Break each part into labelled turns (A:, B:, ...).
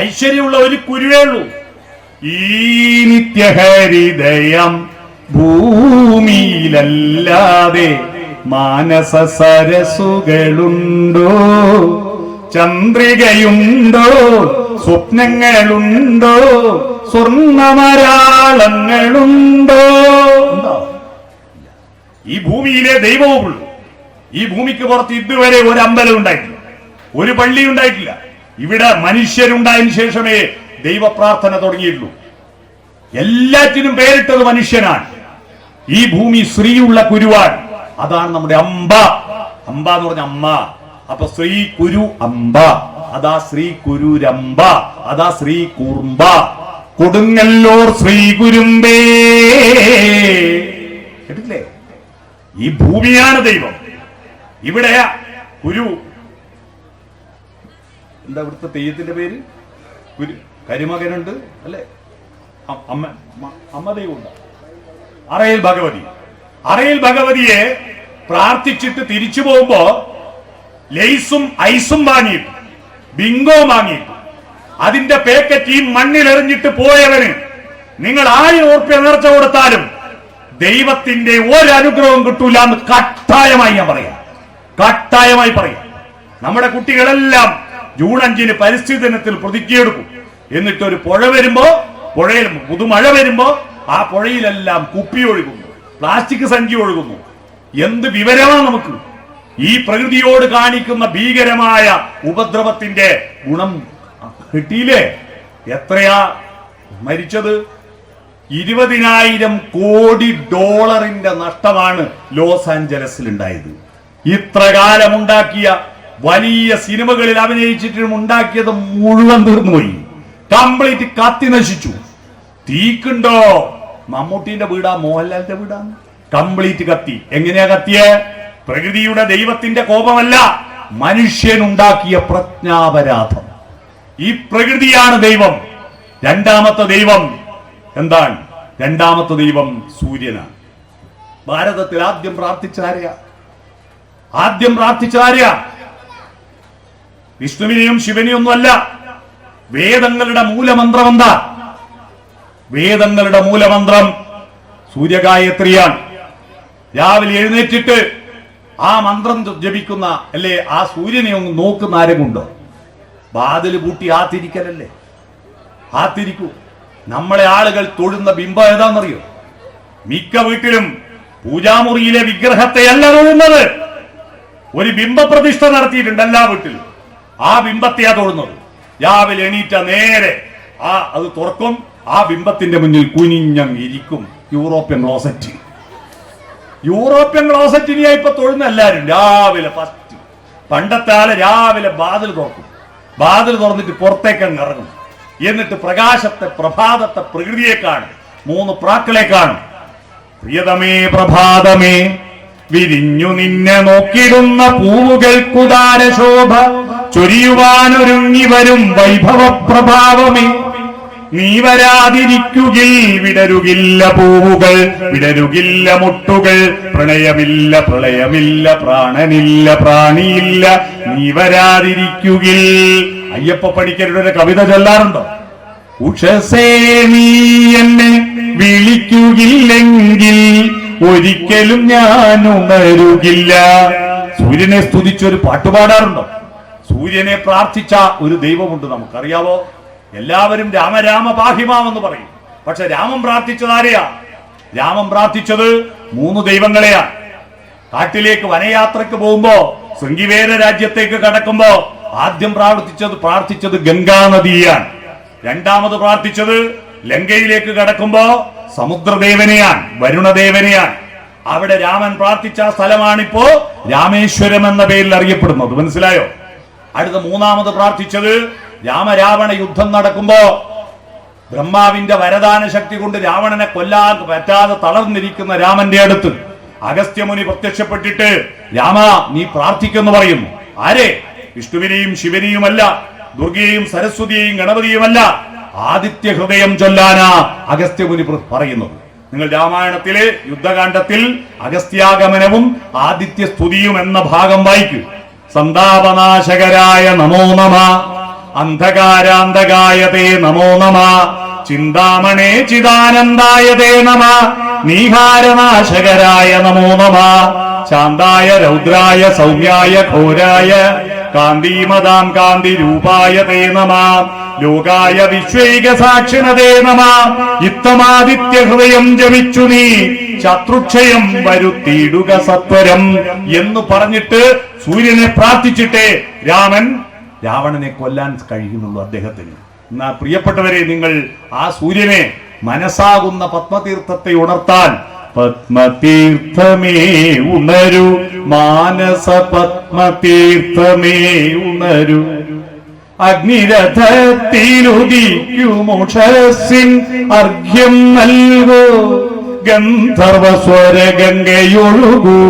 A: ഐശ്വര്യമുള്ള ഒരു കുരുവേ ഉള്ളൂ. ഈ നിത്യഹരിദയം ഭൂമിയിലല്ലാതെ മാനസ സരസുകളുണ്ടോ? ചന്ദ്രികയുണ്ടോ? സ്വപ്നങ്ങളുണ്ടോ? സ്വർണ്ണമരാളങ്ങളുണ്ടോ? ഈ ഭൂമിയിലെ ദൈവവുമുള്ളൂ. ഈ ഭൂമിക്ക് പുറത്ത് ഇതുവരെ ഒരു അമ്പലം ഉണ്ടായിട്ടില്ല, ഒരു പള്ളി ഉണ്ടായിട്ടില്ല. ഇവിടെ മനുഷ്യരുണ്ടായതിനു ശേഷമേ ദൈവപ്രാർത്ഥന തുടങ്ങിയിട്ടുള്ളൂ. എല്ലാറ്റിനും പേരിട്ടത് മനുഷ്യനാണ്. ഈ ഭൂമി ശ്രീയുള്ള കുരുവാൻ. അതാണ് നമ്മുടെ അമ്പ. അമ്പ എന്ന് പറഞ്ഞ അമ്മ. അപ്പൊ ശ്രീ കുരു അമ്പ, അതാ ശ്രീ കുരുരമ്പ, അതാ ശ്രീ കൂർമ്പ. കൊടുങ്ങല്ലൂർ ശ്രീ കുരുമ്പേ. കേട്ടില്ലേ? ഈ ഭൂമിയാണ് ദൈവം. ഇവിടെ കുരു, എന്താ ഇവിടുത്തെ തെയ്യത്തിന്റെ പേര്? കുരു. കരിമകനുണ്ട് അല്ലെ? അമ്മ ദൈവമുണ്ട്. അറയിൽ ഭഗവതി. അറയിൽ ഭഗവതിയെ പ്രാർത്ഥിച്ചിട്ട് തിരിച്ചു പോകുമ്പോ ലേസും ഐസും വാങ്ങിയിട്ടു, ബിങ്കോ വാങ്ങിയിട്ടു, അതിന്റെ പാക്കറ്റ് ഈ മണ്ണിലെറിഞ്ഞിട്ട് പോയവന് നിങ്ങൾ 1000 ഉറുപ്പിക നേർച്ച കൊടുത്താലും ദൈവത്തിന്റെ ഒരനുഗ്രഹവും കിട്ടൂല എന്ന് കട്ടായമായി ഞാൻ പറയാം. കട്ടായമായി പറയാം. നമ്മുടെ കുട്ടികളെല്ലാം ജൂൺ 5 പരിസ്ഥിതി ദിനത്തിൽ പ്രതിജ്ഞയെടുക്കും. എന്നിട്ട് ഒരു പുഴ വരുമ്പോ, പുഴയിൽ പുതുമഴ വരുമ്പോ ആ പുഴയിലെല്ലാം കുപ്പി ഒഴുകുന്നു, പ്ലാസ്റ്റിക് സഞ്ചി ഒഴുകുന്നു. എന്ത് വിവരമാണ് നമുക്ക് ഈ പ്രകൃതിയോട് കാണിക്കുന്ന ഭീകരമായ ഉപദ്രവത്തിന്റെ ഗുണം കിട്ടിയില്ലേ? എത്രയാ മരിച്ചത്? 20,000 കോടി ഡോളറിന്റെ നഷ്ടമാണ് ലോസ് ആഞ്ചലസിൽ ഉണ്ടായത്. ഇത്ര കാലം ഉണ്ടാക്കിയ വലിയ സിനിമകളിൽ അഭിനയിച്ചിട്ടും ഉണ്ടാക്കിയത് മുഴുവൻ തീർന്നുപോയി. കംപ്ലീറ്റ് കത്തി നശിച്ചു. തീക്കുണ്ടോ? മമ്മൂട്ടിന്റെ വീടാ, മോഹൻലാലിന്റെ വീടാണ്. കംപ്ലീറ്റ് കത്തി. എങ്ങനെയാ കത്തിയേ? പ്രകൃതിയുടെ ദൈവത്തിന്റെ കോപമല്ല, മനുഷ്യനുണ്ടാക്കിയ പ്രജ്ഞാപരാധം. ഈ പ്രകൃതിയാണ് ദൈവം. രണ്ടാമത്തെ ദൈവം എന്താണ്? രണ്ടാമത്തെ ദൈവം സൂര്യനാണ്. ഭാരതത്തിൽ ആദ്യം പ്രാർത്ഥിച്ചാര്യ? വിഷ്ണുവിനെയും ശിവനെയും ഒന്നുമല്ല. വേദങ്ങളുടെ മൂലമന്ത്രം എന്താ? വേദങ്ങളുടെ മൂലമന്ത്രം സൂര്യഗായത്രിയാണ്. രാവിലെ എഴുന്നേറ്റിട്ട് ആ മന്ത്രം ജപിക്കുന്ന അല്ലേ, ആ സൂര്യനെ ഒന്ന് നോക്കുന്ന ആരെങ്കിലും? വാതിൽ പൂട്ടി ആത്തിരിക്കലല്ലേ? ആത്തിരിക്കൂ. നമ്മളെ ആളുകൾ തൊഴുന്ന ബിംബം ഏതാണെന്നറിയോ? മിക്ക വീട്ടിലും പൂജാമുറിയിലെ വിഗ്രഹത്തെയല്ല തൊഴുന്നത്, ഒരു ബിംബപ്രതിഷ്ഠ നടത്തിയിട്ടുണ്ട് എല്ലാ വീട്ടിലും. ആ ബിംബത്തെയാ തൊഴുന്നത്. രാവിലെ എണീറ്റ നേരെ അത് തുറക്കും, ആ ബിംബത്തിന്റെ മുന്നിൽ കുനിഞ്ഞങ്ങ് ഇരിക്കും. യൂറോപ്യൻ ക്ലോസറ്റിനെയാ ഇപ്പൊ തൊഴുന്ന എല്ലാരും. രാവിലെ ഫസ്റ്റ് പണ്ടത്തെ ആള് രാവിലെ വാതിൽ തുറക്കും, വാതിൽ തുറന്നിട്ട് പുറത്തേക്കങ്ങ് ഇറങ്ങും. എന്നിട്ട് പ്രകാശത്തെ, പ്രഭാതത്തെ, പ്രകൃതിയെ കാണും. 3 പ്രാക്കളെ കാണും. പ്രിയതമേ പ്രഭാതമേ, വിരിഞ്ഞു നിന്നെ നോക്കിടുന്ന പൂവുകൾക്കുദാര ശോഭ ചൊരിയുവാനൊരുങ്ങി വരും വൈഭവ പ്രഭാവമേ, നീ വരാതിരിക്കുകിൽ വിടരുകില്ല പൂവുകൾ, വിടരുകില്ല മുട്ടുകൾ, പ്രണയമില്ല പ്രളയമില്ല, പ്രാണനില്ല പ്രാണിയില്ല, നീ വരാതിരിക്കുകിൽ. അയ്യപ്പ പണിക്കരുടെ ഒരു കവിത ചൊല്ലാറുണ്ടോ? ഉഷസേ നീ എന്നെ വിളിക്കുകില്ലെങ്കിൽ ഒരിക്കലും ഞാൻ ഉണരുകില്ല. സൂര്യനെ സ്തുതിച്ചൊരു പാട്ടുപാടാറുണ്ടോ? സൂര്യനെ പ്രാർത്ഥിച്ച ഒരു ദൈവമുണ്ട്, നമുക്കറിയാവോ? എല്ലാവരും രാമ രാമ പാഹിമാവെന്ന് പറയും. പക്ഷെ രാമൻ പ്രാർത്ഥിച്ചത് ആരെയാ? രാമൻ പ്രാർത്ഥിച്ചത് 3 ദൈവങ്ങളെയാണ്. കാട്ടിലേക്ക് വനയാത്രക്ക് പോകുമ്പോ, ശൃംഗിവേര രാജ്യത്തേക്ക് കടക്കുമ്പോ ആദ്യം പ്രാർത്ഥിച്ചത് ഗംഗാനദിയാണ്. രണ്ടാമത് പ്രാർത്ഥിച്ചത് ലങ്കയിലേക്ക് കടക്കുമ്പോ സമുദ്രദേവനെയാണ്, വരുണദേവനെയാണ്. അവിടെ രാമൻ പ്രാർത്ഥിച്ച സ്ഥലമാണിപ്പോ രാമേശ്വരം എന്ന പേരിൽ അറിയപ്പെടുന്നത്. മനസ്സിലായോ? അടുത്ത 3ാമത് പ്രാർത്ഥിച്ചത് രാമരാവണ യുദ്ധം നടക്കുമ്പോ ബ്രഹ്മാവിന്റെ വരദാന ശക്തി കൊണ്ട് രാവണനെ കൊല്ലാൻ പറ്റാതെ തളർന്നിരിക്കുന്ന രാമന്റെ അടുത്ത് അഗസ്ത്യമുനി പ്രത്യക്ഷപ്പെട്ടിട്ട്, രാമ നീ പ്രാർത്ഥിക്കെന്ന് പറയുന്നു. ആരെ? വിഷ്ണുവിനെയും ശിവനെയുമല്ല, ദുർഗയെയും സരസ്വതിയെയും ഗണപതിയുമല്ല, ആദിത്യ ഹൃദയം ചൊല്ലാനാ അഗസ്ത്യമുനി പറയുന്നത്. നിങ്ങൾ രാമായണത്തിലെ യുദ്ധകാണ്ഡത്തിൽ അഗസ്ത്യാഗമനവും ആദിത്യ സ്തുതിയും എന്ന ഭാഗം വായിക്കൂ. സന്താപനാശകരായ നമോ നമ, അന്ധകാരാന്തകായ തേ നമോ നമ ചിന്താമണേ ചിദാനന്ദായ തേ നമ നീഹാരനാശകരായ നമോ നമ ശാന്തായ രൗദ്രായ സൗമ്യായ ഘോരായ കാന്തീമതാം കാന്തി രൂപായ തേ നമ ലോകായ വിശ്വൈക സാക്ഷിണതേ നമ ഇത്തമാദിത്യ ഹൃദയം ജപിച്ചു നീ ശത്രുക്ഷയം വരുത്തിയിടുക സത്വരം എന്ന് പറഞ്ഞിട്ട് സൂര്യനെ പ്രാർത്ഥിച്ചിട്ടേ രാവണനെ കൊല്ലാൻ കഴിയുന്നുള്ളൂ അദ്ദേഹത്തിന്. എന്നാ പ്രിയപ്പെട്ടവരെ, നിങ്ങൾ ആ സൂര്യനെ മനസ്സാകുന്ന പത്മതീർത്ഥത്തെ ഉണർത്താൻ പത്മതീർത്ഥമേ ഉണരു മാനസ പത്മതീർത്ഥമേ ഉണരു അഗ്നിരഥത്തിലുദിക്കുമുഷസിൻ അർഘ്യം നൽകൂ ഗന്ധർവസ്വര ഗംഗയൊഴുകൂ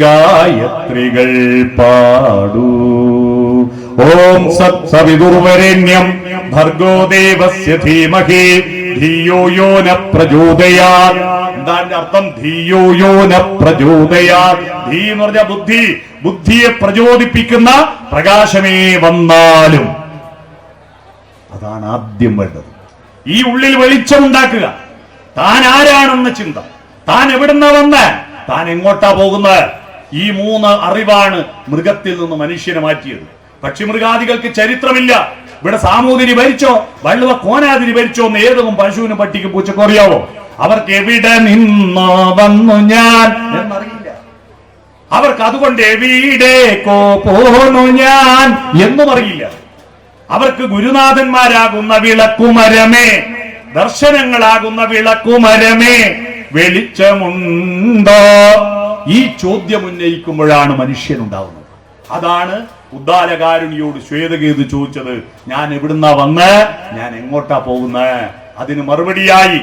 A: ഗായത്രികൾ പാടൂ ഓം സത്സവിതുർവരേണ്യം ഭർഗോ ദേവസ്യ ധീമഹി ധിയോ യോ ന പ്രചോദയാത്. എന്താണ് അർത്ഥം? ധിയോ യോ ന പ്രചോദയാത്. ധീ എന്ന് പറഞ്ഞ ബുദ്ധി, ബുദ്ധിയെ പ്രചോദിപ്പിക്കുന്ന പ്രകാശമേ വന്നാലും. അതാണ് ആദ്യം വേണ്ടത്. ഈ ഉള്ളിൽ വെളിച്ചമുണ്ടാക്കുക. താൻ ആരാണെന്ന ചിന്ത, താൻ എവിടുന്ന വന്ന്, താൻ എങ്ങോട്ടാ പോകുന്നത്. ഈ 3 അറിവാണ് മൃഗത്തിൽ നിന്ന് മനുഷ്യനെ മാറ്റിയത്. പക്ഷിമൃഗാദികൾക്ക് ചരിത്രമില്ല. ഇവിടെ സാമൂതിരി ഭരിച്ചോ വള്ളുവ കോനാതിരി ഭരിച്ചോ എന്ന് ഏതും പശുവിനും പട്ടിക്കും പൂച്ചക്കും അറിയാവോ? അവർക്ക് എവിടെ നിന്നോ വന്നു ഞാൻ എന്നറിയില്ല. അവർക്ക് അതുകൊണ്ട് എവിടേക്കോ പോന്നു ഞാൻ എന്നും അറിയില്ല. അവർക്ക് ഗുരുനാഥന്മാരാകുന്ന വിളക്കുമരമേ, ദർശനങ്ങളാകുന്ന വിളക്കുമരമേ, വെളിച്ചമുണ്ടോ? ഈ ചോദ്യം ഉന്നയിക്കുമ്പോഴാണ് മനുഷ്യനുണ്ടാവുന്നത്. അതാണ് ഉദ്ദാലകാരുണിയോട് ശ്വേതകേതു ചോദിച്ചത്, ഞാൻ എവിടുന്നാ വന്ന്, ഞാൻ എങ്ങോട്ടാ പോകുന്നത്. അതിന് മറുപടിയായി